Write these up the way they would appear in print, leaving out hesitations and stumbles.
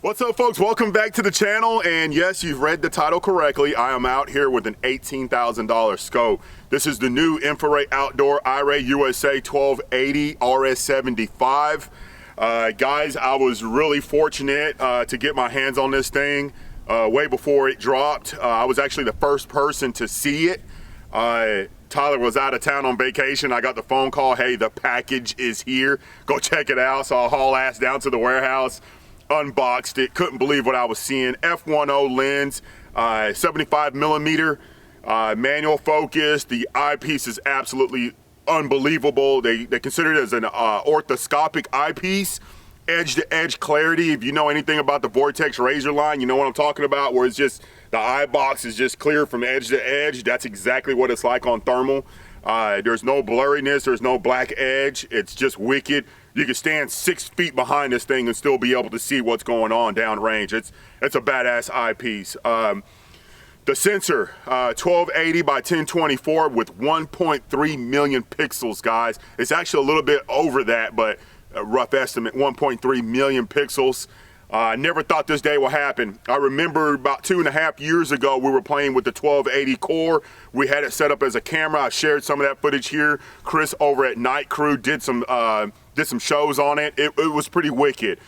What's up, folks? Welcome back to the channel, and yes, you've read the title correctly. I am out here with an $18,000 scope. This is the new InfiRay Outdoor iRay USA 1280 RS75. Guys, I was really fortunate to get my hands on this thing way before it dropped. I was actually the first person to see it. Tyler was out of town on vacation. I got the phone call, hey, the package is here. Go check it out. So I haul ass down to the warehouse, unboxed it, couldn't believe what I was seeing. F10 lens, 75 millimeter, manual focus. The eyepiece is absolutely unbelievable. They consider it as an orthoscopic eyepiece. Edge-to-edge clarity. If you know anything about the Vortex razor line, you know what I'm talking about, where it's just the eye box is just clear from edge to edge. That's exactly what it's like on thermal. There's no blurriness, there's no black edge. It's just wicked. You can stand 6 feet behind this thing and still be able to see what's going on downrange. It's a badass eyepiece. The sensor, 1280 by 1024 with 1.3 million pixels, guys. It's actually a little bit over that, but a rough estimate, 1.3 million pixels. I never thought this day would happen. I remember about 2.5 years ago, we were playing with the 1280 core. We had it set up as a camera. I shared some of that footage here. Chris over at Night Crew did some shows on it. It was pretty wicked.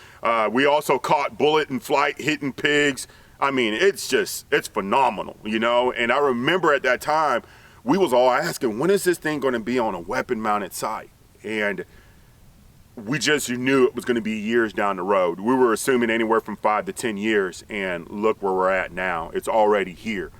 We also caught bullet in flight, hitting pigs. I mean, it's phenomenal, you know? And I remember at that time, we was all asking, when is this thing gonna be on a weapon mounted sight? And we just knew it was going to be years down the road. We were assuming anywhere from 5 to 10 years, and look where we're at now. It's already here.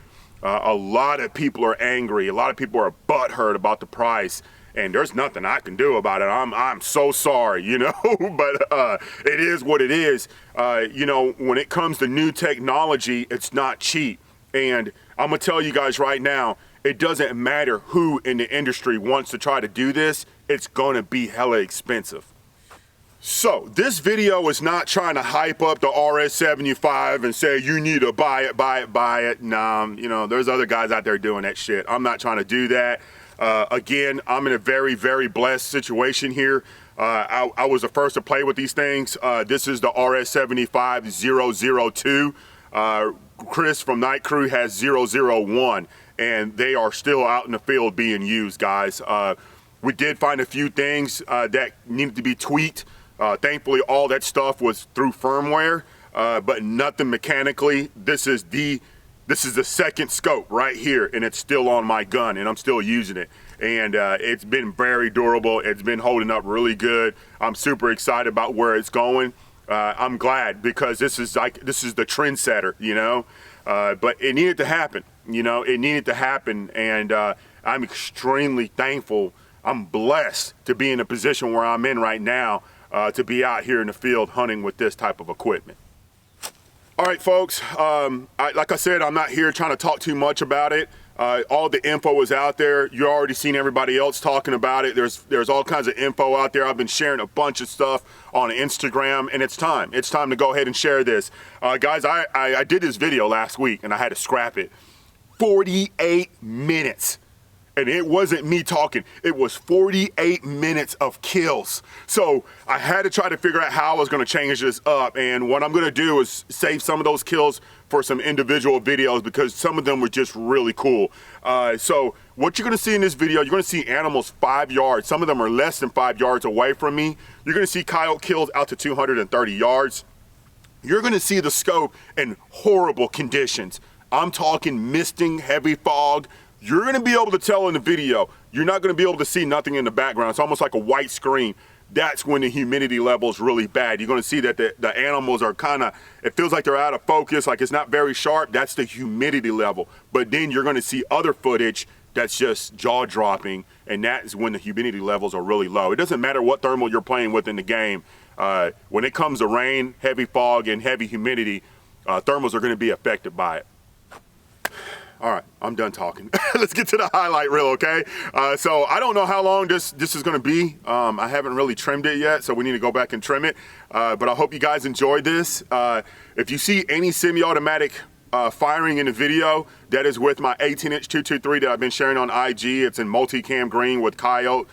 A lot of people are angry. A lot of people are butthurt about the price, and there's nothing I can do about it. I'm so sorry, you know, but it is what it is. You know, when it comes to new technology, it's not cheap. And I'm going to tell you guys right now, it doesn't matter who in the industry wants to try to do this. It's going to be hella expensive. So this video is not trying to hype up the RS75 and say you need to buy it, buy it, buy it. Nah, you know, there's other guys out there doing that shit. I'm not trying to do that. Again, I'm in a very, very blessed situation here. I was the first to play with these things. This is the RS75 002. Chris from Night Crew has 001, and they are still out in the field being used, guys. We did find a few things that needed to be tweaked. Thankfully, all that stuff was through firmware, but nothing mechanically. This is the second scope right here, and it's still on my gun, and I'm still using it. And it's been very durable. It's been holding up really good. I'm super excited about where it's going. I'm glad, because this is the trendsetter, you know. But it needed to happen, you know. It needed to happen, and I'm extremely thankful. I'm blessed to be in a position where I'm in right now. To be out here in the field hunting with this type of equipment. All right, folks, like I said, I'm not here trying to talk too much about it. All the info is out there. You already seen everybody else talking about it. There's all kinds of info out there. I've been sharing a bunch of stuff on Instagram, and it's time. It's time to go ahead and share this. Guys, I did this video last week, and I had to scrap it. 48 minutes. And it wasn't me talking, it was 48 minutes of kills. So I had to try to figure out how I was gonna change this up. And what I'm gonna do is save some of those kills for some individual videos, because some of them were just really cool. So what you're gonna see in this video, you're gonna see animals 5 yards. Some of them are less than 5 yards away from me. You're gonna see coyote kills out to 230 yards. You're gonna see the scope in horrible conditions. I'm talking misting, heavy fog. You're gonna be able to tell in the video. You're not gonna be able to see nothing in the background. It's almost like a white screen. That's when the humidity level is really bad. You're gonna see that the animals are it feels like they're out of focus, like it's not very sharp. That's the humidity level. But then you're gonna see other footage that's just jaw-dropping, and that is when the humidity levels are really low. It doesn't matter what thermal you're playing with in the game. When it comes to rain, heavy fog, and heavy humidity, thermals are gonna be affected by it. All right, I'm done talking. Let's get to the highlight reel, okay? So I don't know how long this is gonna be. I haven't really trimmed it yet, so we need to go back and trim it. But I hope you guys enjoyed this. If you see any semi-automatic firing in the video, that is with my 18-inch 223 that I've been sharing on IG. It's in multicam green with coyote,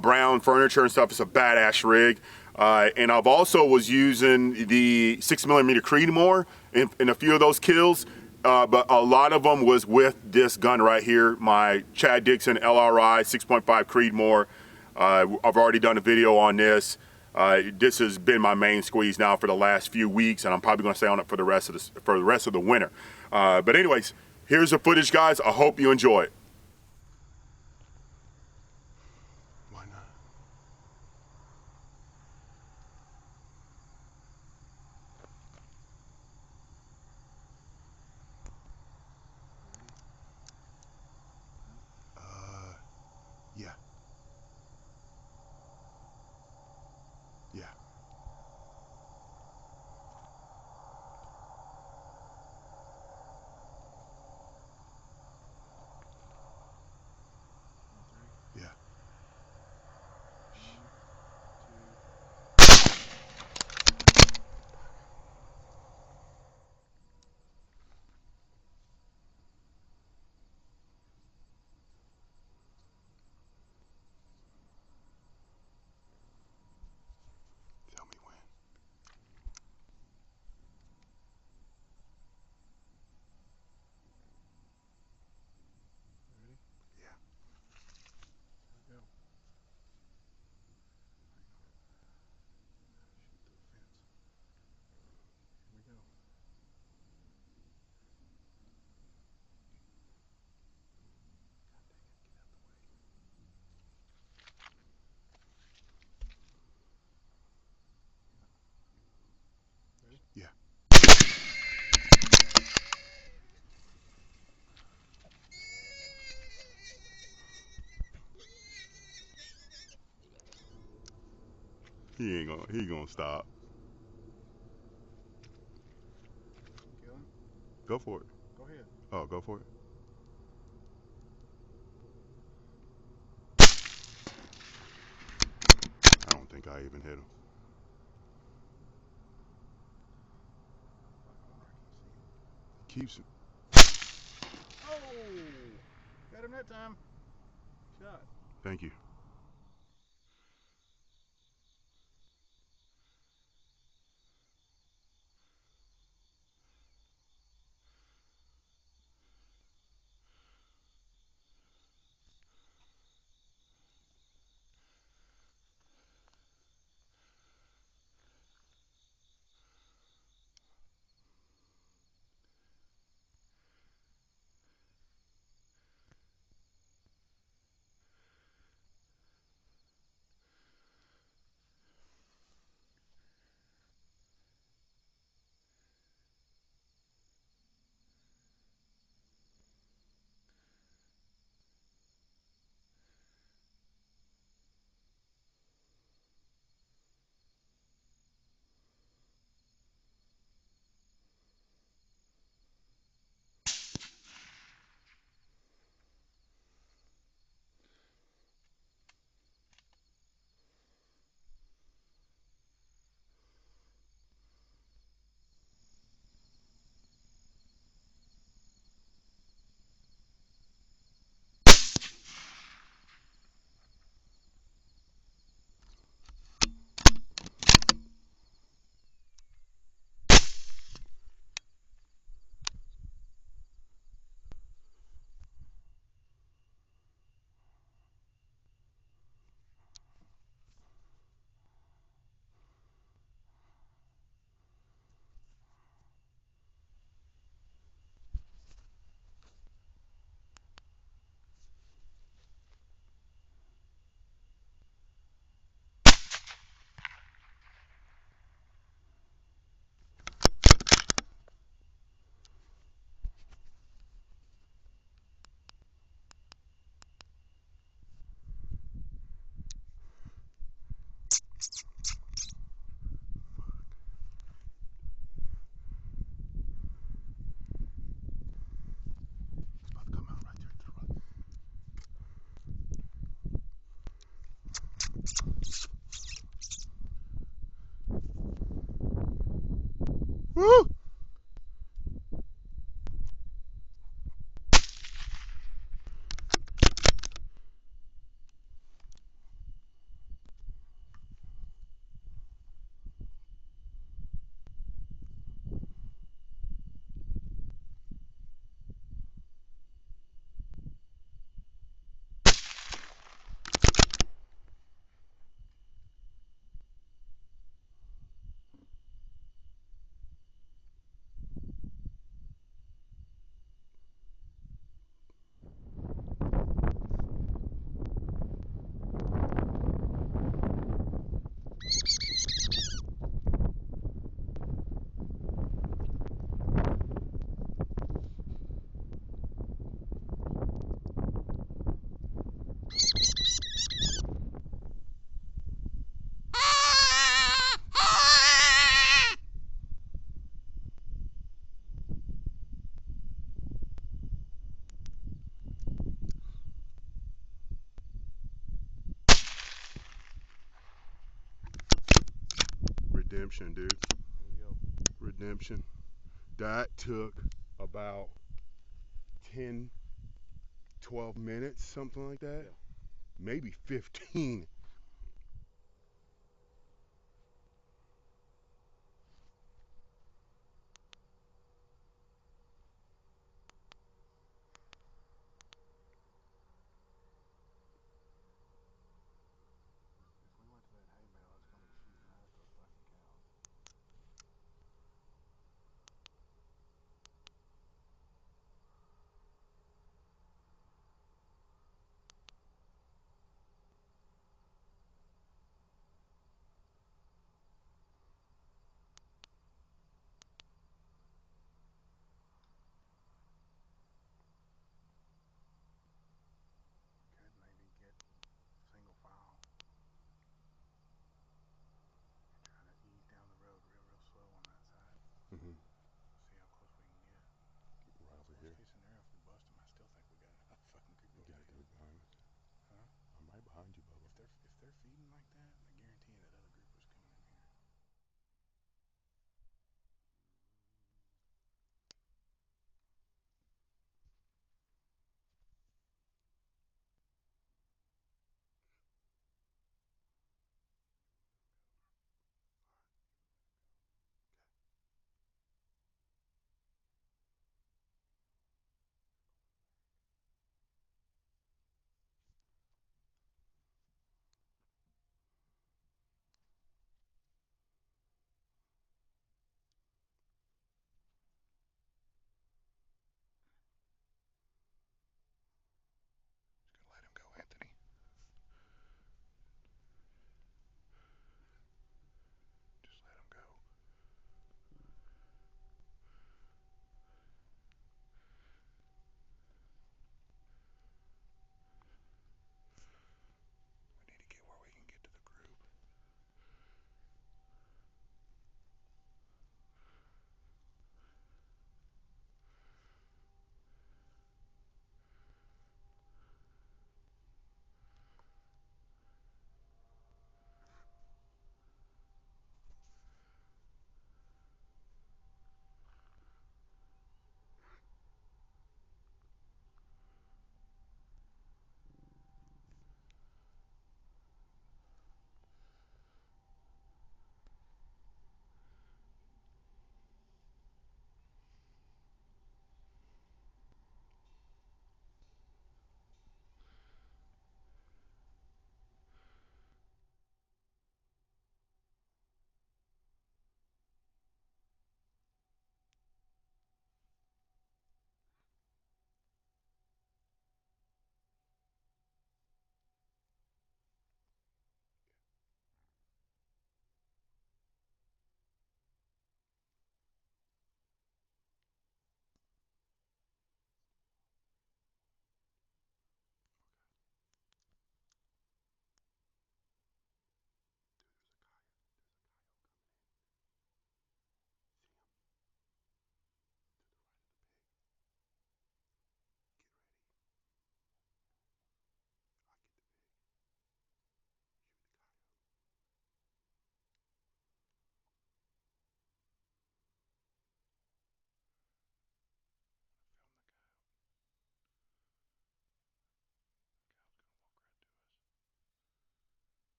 brown furniture and stuff. It's a badass rig. And I've also was using the 6mm Creedmoor in a few of those kills, but a lot of them was with this gun right here, my Chad Dixon LRI 6.5 Creedmoor. I've already done a video on this. This has been my main squeeze now for the last few weeks, and I'm probably going to stay on it for the rest of the winter. But anyways, here's the footage, guys. I hope you enjoy it. Why not? Yeah. Yeah. Yeah. Tell me when. Ready? Yeah. Here we go. Shoot through the fence. Here we go. Ready? Yeah. He gonna stop. Kill him? Go for it. Go ahead. Oh, go for it. I don't think I even hit him. Keeps it. Oh! Got him that time. Shot. Thank you. Woo! redemption, dude. There you go. Redemption. That took about 10, 12 minutes, something like that. Yeah. Maybe 15. If we went to that hay bale, it's gonna be shooting out those fucking cows.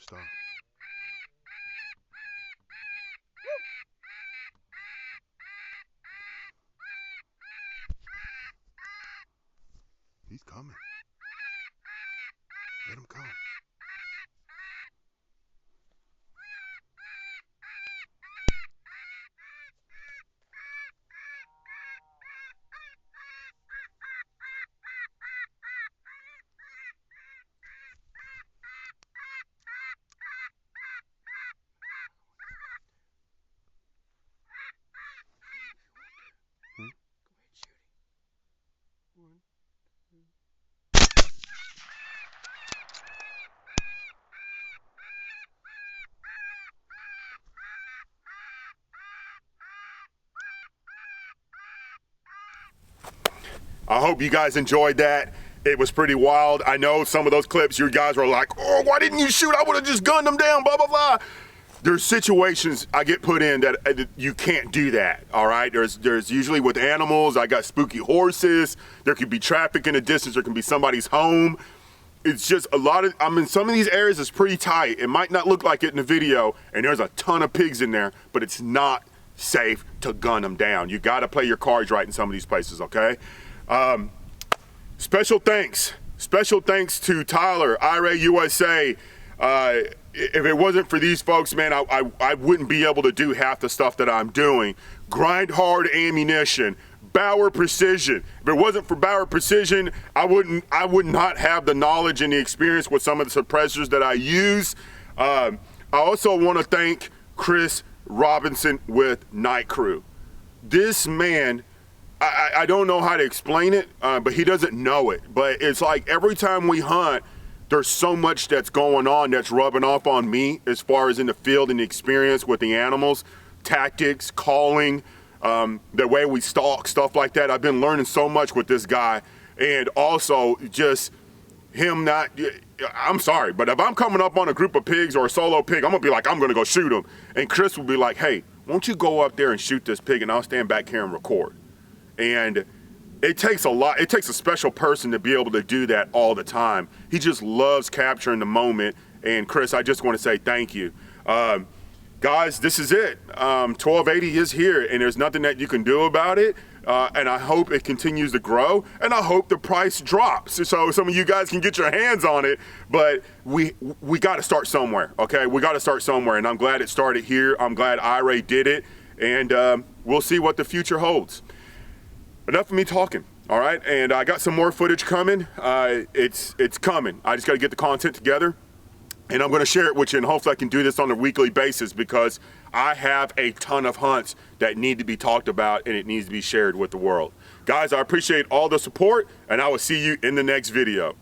Stop. He's coming. Let him come. I hope you guys enjoyed that. It was pretty wild. I know some of those clips, you guys were like, oh, why didn't you shoot? I would have just gunned them down, blah, blah, blah. There's situations I get put in that you can't do that, all right? There's usually with animals, I got spooky horses. There could be traffic in the distance. There can be somebody's home. It's just a lot of, I mean, some of these areas is pretty tight. It might not look like it in the video, and there's a ton of pigs in there, but it's not safe to gun them down. You gotta play your cards right in some of these places, okay? Special thanks to Tyler, iRay USA. If it wasn't for these folks, man, I wouldn't be able to do half the stuff that I'm doing. Grind Hard Ammunition, Bauer Precision. If it wasn't for Bauer Precision, I would not have the knowledge and the experience with some of the suppressors that I use. I also want to thank Chris Robinson with Night Crew. This man, I don't know how to explain it, but he doesn't know it. But it's like every time we hunt, there's so much that's going on that's rubbing off on me as far as in the field and the experience with the animals, tactics, calling, the way we stalk, stuff like that. I've been learning so much with this guy, and also just him not, I'm sorry, but if I'm coming up on a group of pigs or a solo pig, I'm gonna be like, I'm gonna go shoot him. And Chris will be like, hey, won't you go up there and shoot this pig and I'll stand back here and record. And it takes a lot, it takes a special person to be able to do that all the time. He just loves capturing the moment. And Chris, I just want to say thank you. Guys, this is it. 1280 is here and there's nothing that you can do about it. And I hope it continues to grow, and I hope the price drops so some of you guys can get your hands on it. But we got to start somewhere, okay? We got to start somewhere, and I'm glad it started here. I'm glad iRay did it, and we'll see what the future holds. Enough of me talking, all right? And I got some more footage coming. It's coming. I just got to get the content together, and I'm going to share it with you, and hopefully I can do this on a weekly basis because I have a ton of hunts that need to be talked about and it needs to be shared with the world. Guys, I appreciate all the support, and I will see you in the next video.